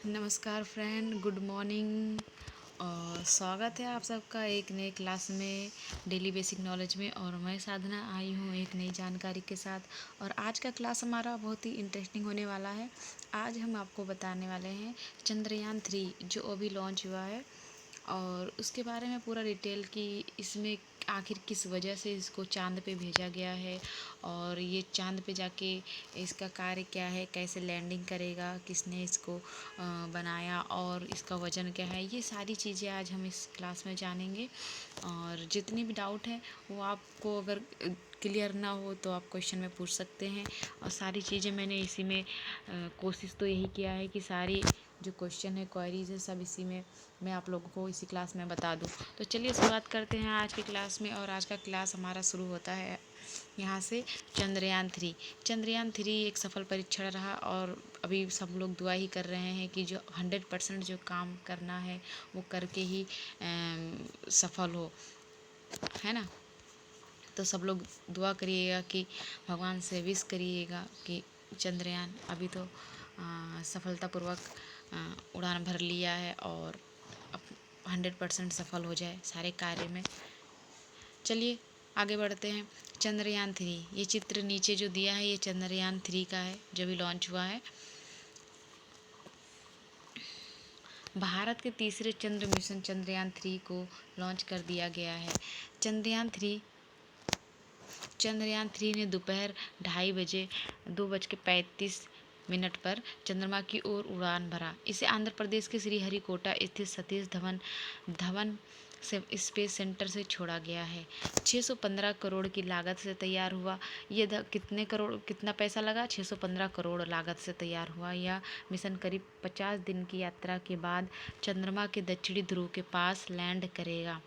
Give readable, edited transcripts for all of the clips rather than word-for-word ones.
नमस्कार friend, good morning. और स्वागत है आप सबका एक नए क्लास में, डेली बेसिक नॉलेज में। और मैं साधना आई हूँ एक नई जानकारी के साथ। और आज का क्लास हमारा बहुत ही इंटरेस्टिंग होने वाला है। आज हम आपको बताने वाले हैं चंद्रयान 3 जो अभी लॉन्च हुआ है, और उसके बारे में पूरा डिटेल कि इसमें आखिर किस वजह से इसको चाँद पे भेजा गया है, और ये चाँद पे जाके इसका कार्य क्या है, कैसे लैंडिंग करेगा, किसने इसको बनाया, और इसका वज़न क्या है। ये सारी चीज़ें आज हम इस क्लास में जानेंगे। और जितनी भी डाउट है वो आपको अगर क्लियर ना हो तो आप क्वेश्चन में पूछ सकते हैं। और सारी चीज़ें मैंने इसी में कोशिश तो यही किया है कि सारी जो क्वेश्चन है, क्वेरीज है, सब इसी में मैं आप लोगों को इसी क्लास में बता दूं। तो चलिए शुरुआत करते हैं आज की क्लास में। और आज का क्लास हमारा शुरू होता है यहाँ से। चंद्रयान 3 एक सफल परीक्षण रहा, और अभी सब लोग दुआ ही कर रहे हैं कि जो 100% जो काम करना है वो करके ही सफल हो, है ना। तो सब लोग दुआ करिएगा कि भगवान से विश करिएगा कि चंद्रयान अभी तो सफलतापूर्वक उड़ान भर लिया है, और 100% सफल हो जाए सारे कार्य में। चलिए आगे बढ़ते हैं। चंद्रयान 3, ये चित्र नीचे जो दिया है ये चंद्रयान 3 का है जो भी लॉन्च हुआ है। भारत के तीसरे चंद्र मिशन चंद्रयान 3 को लॉन्च कर दिया गया है। चंद्रयान 3 ने दोपहर 2:30 बजे 2:35 पर चंद्रमा की ओर उड़ान भरा। इसे आंध्र प्रदेश के श्रीहरिकोटा स्थित सतीश धवन से स्पेस सेंटर से छोड़ा गया है। 615 करोड़ की लागत से तैयार हुआ। कितना पैसा लगा? 615 करोड़ लागत से तैयार हुआ। यह मिशन करीब 50 दिन की यात्रा के बाद चंद्रमा के दक्षिणी ध्रुव के पास लैंड करेगा।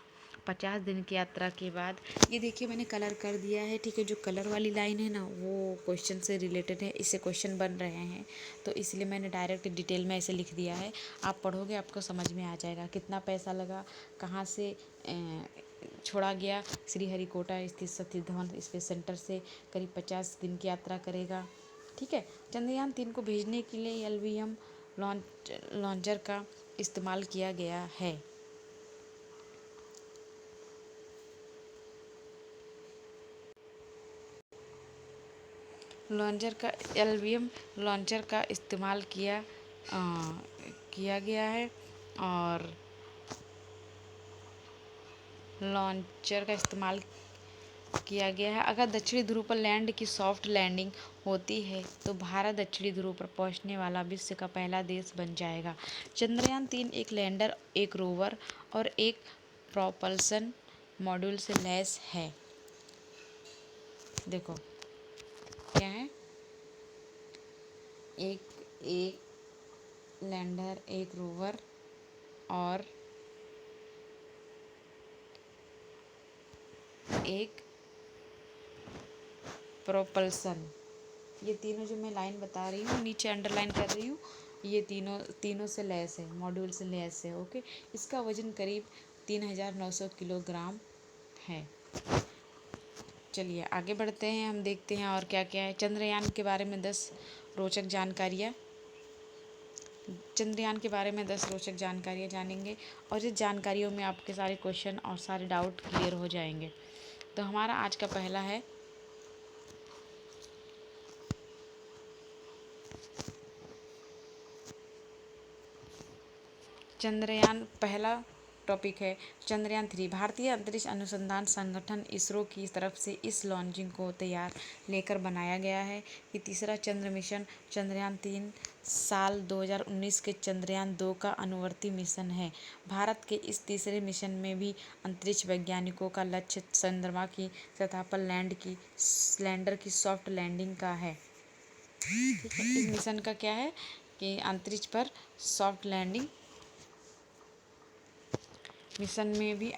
50 दिन की यात्रा के बाद। ये देखिए मैंने कलर कर दिया है, ठीक है। जो कलर वाली लाइन है ना वो क्वेश्चन से रिलेटेड है, इससे क्वेश्चन बन रहे हैं, तो इसलिए मैंने डायरेक्ट डिटेल में ऐसे लिख दिया है। आप पढ़ोगे आपको समझ में आ जाएगा कितना पैसा लगा, कहाँ से छोड़ा गया। श्रीहरिकोटा स्थित सतीश धवन स्पेस सेंटर से करीब 50 दिन की यात्रा करेगा, ठीक है। चंद्रयान 3 को भेजने के लिए LVM लॉन्चर का इस्तेमाल किया गया है। LVM लॉन्चर का इस्तेमाल किया गया है। और लॉन्चर का इस्तेमाल किया गया है। अगर दक्षिणी ध्रुव पर लैंड की सॉफ्ट लैंडिंग होती है तो भारत दक्षिणी ध्रुव पर पहुंचने वाला विश्व का पहला देश बन जाएगा। चंद्रयान 3 एक लैंडर, एक रोवर और एक प्रोपल्सन मॉड्यूल से लैस है। देखो क्या है, एक लैंडर, एक रोवर और एक प्रोपल्सन। ये तीनों जो मैं लाइन बता रही हूँ, नीचे अंडरलाइन कर रही हूँ, ये तीनों से लैस है, मॉड्यूल से लैस है, ओके। इसका वजन करीब 3900 किलोग्राम है। चलिए आगे बढ़ते हैं, हम देखते हैं और क्या क्या है। चंद्रयान के बारे में 10 रोचक जानकारियाँ। चंद्रयान के बारे में 10 रोचक जानकारियाँ जानेंगे, और इस जानकारियों में आपके सारे क्वेश्चन और सारे डाउट क्लियर हो जाएंगे। तो हमारा आज का पहला है पहला टॉपिक है चंद्रयान 3। भारतीय अंतरिक्ष अनुसंधान संगठन इसरो की तरफ से इस लॉन्चिंग को तैयार लेकर बनाया गया है कि तीसरा चंद्र मिशन चंद्रयान 3 साल 2019 के चंद्रयान 2 का अनुवर्ती मिशन है। भारत के इस तीसरे मिशन में भी अंतरिक्ष वैज्ञानिकों का लक्ष्य चंद्रमा की सतह पर लैंडर की सॉफ्ट लैंडिंग का है। ठीक है, इस मिशन का क्या है कि अंतरिक्ष पर सॉफ्ट लैंडिंग। मिशन में भी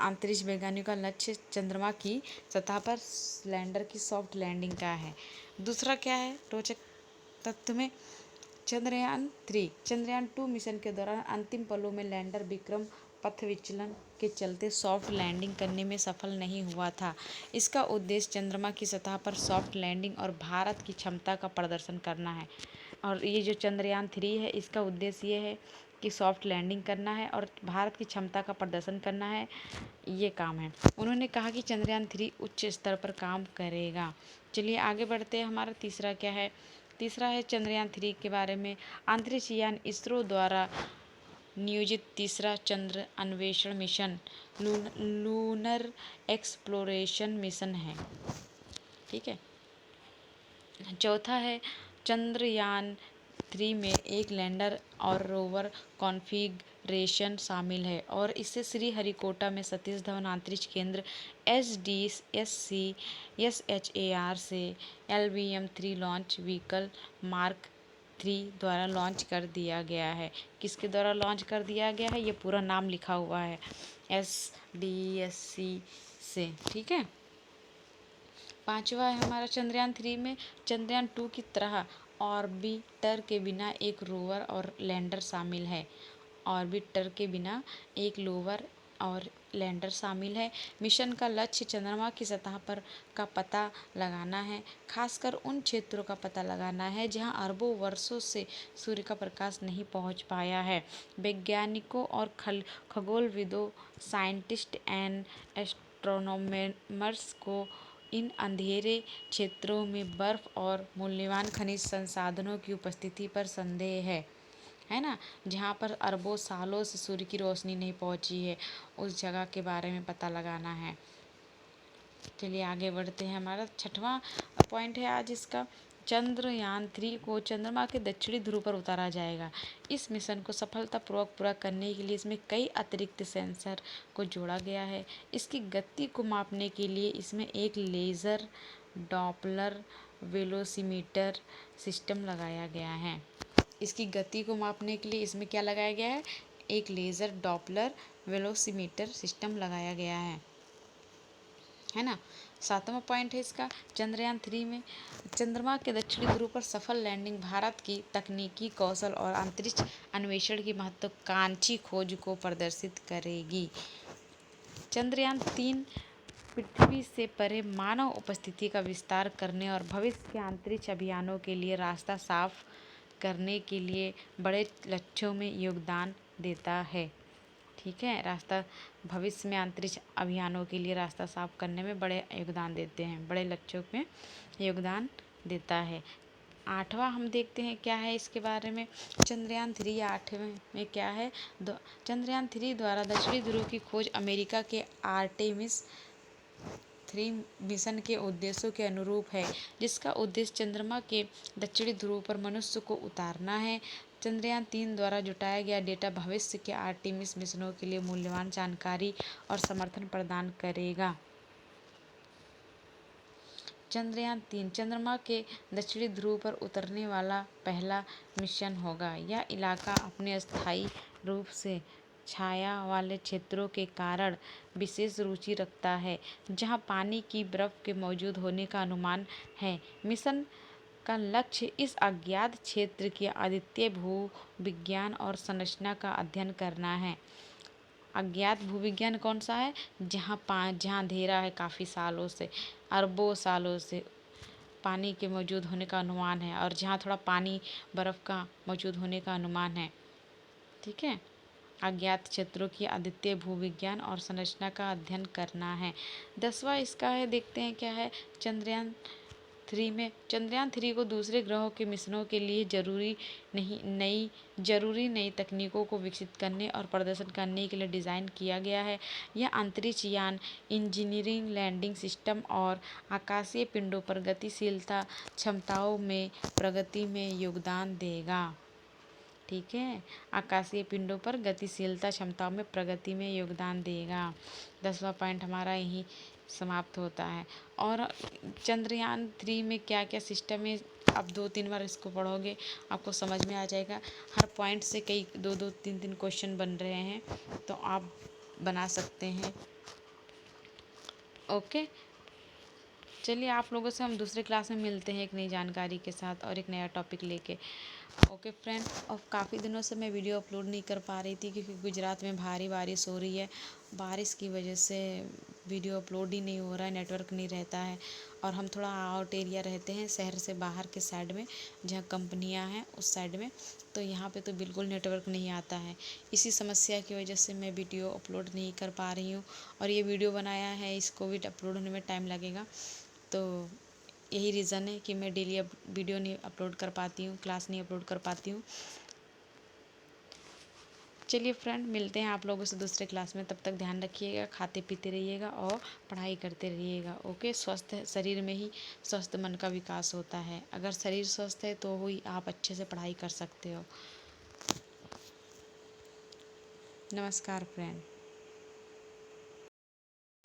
अंतरिक्ष वैज्ञानिकों का लक्ष्य चंद्रमा की सतह पर लैंडर की सॉफ्ट लैंडिंग का है। दूसरा क्या है रोचक तथ्य में, चंद्रयान 2 मिशन के दौरान अंतिम पलों में लैंडर विक्रम पथ विचलन के चलते सॉफ्ट लैंडिंग करने में सफल नहीं हुआ था। इसका उद्देश्य चंद्रमा की सतह पर सॉफ्ट लैंडिंग और भारत की क्षमता का प्रदर्शन करना है। और ये जो चंद्रयान-3 है इसका उद्देश्य ये है कि सॉफ्ट लैंडिंग करना है और भारत की क्षमता का प्रदर्शन करना है, ये काम है। उन्होंने कहा कि चंद्रयान-3 उच्च स्तर पर काम करेगा। चलिए आगे बढ़ते हैं। हमारा तीसरा क्या है? तीसरा है चंद्रयान-3 के बारे में। अंतरिक्ष यान इसरो द्वारा नियोजित तीसरा चंद्र अन्वेषण मिशन लूनर एक्सप्लोरेशन मिशन है। ठीक है। चौथा है चंद्रयान 3 में एक लैंडर और रोवर कॉन्फ़िगरेशन शामिल है और इससे श्रीहरिकोटा में सतीश धवन अंतरिक्ष केंद्र SDSC SHAR से LVM-3 लॉन्च व्हीकल मार्क 3 द्वारा लॉन्च कर दिया गया है। किसके द्वारा लॉन्च कर दिया गया है? ये पूरा नाम लिखा हुआ है SDSC से। ठीक है। पांचवा है हमारा चंद्रयान-3 में चंद्रयान-2 की तरह ऑर्बिटर के बिना एक रोवर और लैंडर शामिल है। ऑर्बिटर के बिना एक रोवर और लैंडर शामिल है। मिशन का लक्ष्य चंद्रमा की सतह पर का पता लगाना है, खासकर उन क्षेत्रों का पता लगाना है जहां अरबों वर्षों से सूर्य का प्रकाश नहीं पहुंच पाया है। वैज्ञानिकों और खगोलविदों, साइंटिस्ट एंड एस्ट्रोनॉमर्स को इन अंधेरे क्षेत्रों में बर्फ और मूल्यवान खनिज संसाधनों की उपस्थिति पर संदेह है ना, जहाँ पर अरबों सालों से सूर्य की रोशनी नहीं पहुँची है, उस जगह के बारे में पता लगाना है। चलिए आगे बढ़ते हैं। हमारा छठवां पॉइंट है आज इसका, चंद्रयान-3 को चंद्रमा के दक्षिणी ध्रुव पर उतारा जाएगा। इस मिशन को सफलतापूर्वक पूरा करने के लिए इसमें कई अतिरिक्त सेंसर को जोड़ा गया है। इसकी गति को मापने के लिए इसमें एक लेज़र डॉपलर वेलोसिमीटर सिस्टम लगाया गया है। इसकी गति को मापने के लिए इसमें क्या लगाया गया है? एक लेज़र डॉपलर वेलोसिमीटर सिस्टम लगाया गया है ना। सातवां पॉइंट है इसका, चंद्रयान-3 में चंद्रमा के दक्षिणी ध्रुव पर सफल लैंडिंग भारत की तकनीकी कौशल और अंतरिक्ष अन्वेषण की महत्वाकांक्षी खोज को प्रदर्शित करेगी। चंद्रयान-3 पृथ्वी से परे मानव उपस्थिति का विस्तार करने और भविष्य के अंतरिक्ष अभियानों के लिए रास्ता साफ करने के लिए बड़े लक्ष्यों में योगदान देता है। ठीक है। रास्ता भविष्य में अंतरिक्ष अभियानों के लिए रास्ता साफ करने में बड़े योगदान देते हैं, बड़े लक्ष्यों में योगदान देता है। आठवां हम देखते हैं क्या है इसके बारे में। चंद्रयान-3 आठवें में क्या है? चंद्रयान-3 द्वारा दक्षिणी ध्रुव की खोज अमेरिका के आर्टेमिस 3 मिशन के उद्देश्यों के अनुरूप है, जिसका उद्देश्य चंद्रमा के दक्षिणी ध्रुव पर मनुष्य को उतारना है। चंद्रयान-3 द्वारा जुटाया गया डेटा भविष्य के आर्टेमिस मिशनों के लिए मूल्यवान जानकारी और समर्थन प्रदान करेगा। चंद्रयान-3 चंद्रमा के दक्षिणी ध्रुव पर उतरने वाला पहला मिशन होगा। यह इलाका अपने अस्थायी रूप से छाया वाले क्षेत्रों के कारण विशेष रुचि रखता है, जहां पानी की बर्फ के मौजूद होने का अनुमान है। मिशन का लक्ष्य इस अज्ञात क्षेत्र की अद्वितीय भूविज्ञान और संरचना का अध्ययन करना है। अज्ञात भूविज्ञान कौन सा है? जहाँ अंधेरा है, काफ़ी सालों से, अरबों सालों से पानी के मौजूद होने का अनुमान है, और जहाँ थोड़ा पानी बर्फ़ का मौजूद होने का अनुमान है। ठीक है। अज्ञात क्षेत्रों की अद्वितीय भूविज्ञान और संरचना का अध्ययन करना है। 10वां इसका है, देखते हैं क्या है। चंद्रयान-3 में चंद्रयान-3 को दूसरे ग्रहों के मिशनों के लिए जरूरी नई तकनीकों को विकसित करने और प्रदर्शन करने के लिए डिज़ाइन किया गया है। यह अंतरिक्ष यान इंजीनियरिंग, लैंडिंग सिस्टम और आकाशीय पिंडों पर गतिशीलता क्षमताओं में प्रगति में योगदान देगा। ठीक है। आकाशीय पिंडों पर गतिशीलता क्षमताओं में प्रगति में योगदान देगा। 10वां पॉइंट हमारा यही समाप्त होता है। और चंद्रयान-3 में क्या क्या सिस्टम है, आप 2-3 बार इसको पढ़ोगे आपको समझ में आ जाएगा। हर पॉइंट से कई 2-2, 3-3 क्वेश्चन बन रहे हैं, तो आप बना सकते हैं। ओके। चलिए आप लोगों से हम दूसरे क्लास में मिलते हैं एक नई जानकारी के साथ और एक नया टॉपिक लेके। ओके फ्रेंड, और काफ़ी दिनों से मैं वीडियो अपलोड नहीं कर पा रही थी क्योंकि गुजरात में भारी बारिश हो रही है। बारिश की वजह से वीडियो अपलोड ही नहीं हो रहा है, नेटवर्क नहीं रहता है। और हम थोड़ा आउट एरिया रहते हैं, शहर से बाहर के साइड में, जहाँ कंपनियां हैं उस साइड में, तो यहाँ पे तो बिल्कुल नेटवर्क नहीं आता है। इसी समस्या की वजह से मैं वीडियो अपलोड नहीं कर पा रही हूँ। और ये वीडियो बनाया है, इसको भी अपलोड होने में टाइम लगेगा। तो यही रीज़न है कि मैं डेली वीडियो नहीं अपलोड कर पाती हूँ, क्लास नहीं अपलोड कर पाती हूँ। चलिए फ्रेंड, मिलते हैं आप लोगों से दूसरे क्लास में। तब तक ध्यान रखिएगा, खाते पीते रहिएगा और पढ़ाई करते रहिएगा। ओके। स्वस्थ शरीर में ही स्वस्थ मन का विकास होता है। अगर शरीर स्वस्थ है तो ही आप अच्छे से पढ़ाई कर सकते हो। नमस्कार फ्रेंड।